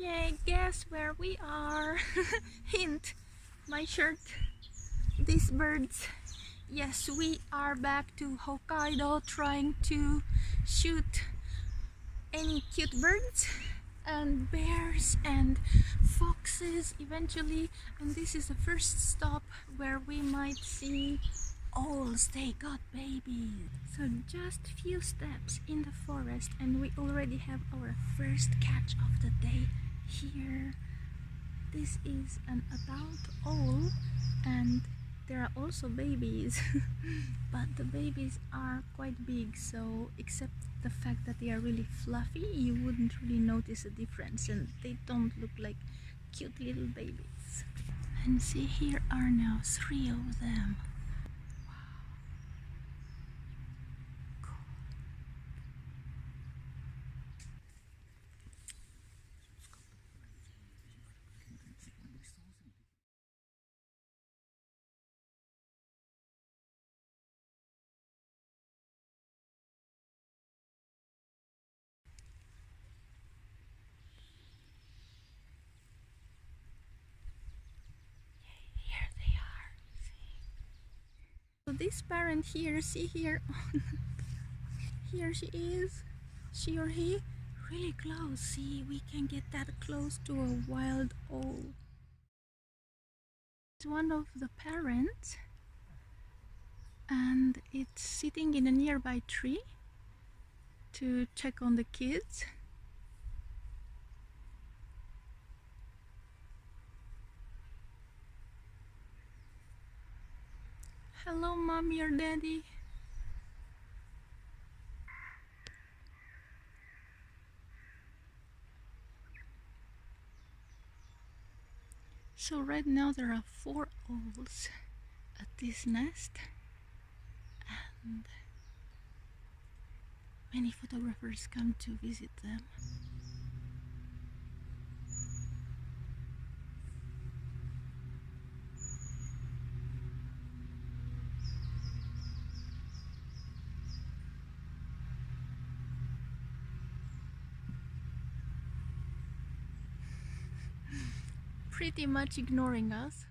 Yay, guess where we are? Hint, my shirt, these birds. Yes, we are back to Hokkaido trying to shoot any cute birds and bears and foxes eventually, and this is the first stop where we might see owls. They got babies. So just few steps in the forest and we already have our first catch of the day here. This is an adult owl and there are also babies but the babies are quite big, so except the fact that they are really fluffy, you wouldn't really notice a difference, and they don't look like cute little babies. And see, here are now 3 of them. Here they are. See? So this parent here, see here, here she is, she or he, really close. See, we can get that close to a wild owl. It's one of the parents and it's sitting in a nearby tree to check on the kids. Hello, mommy or daddy. So right now there are 4 owls at this nest and many photographers come to visit them. Pretty much ignoring us.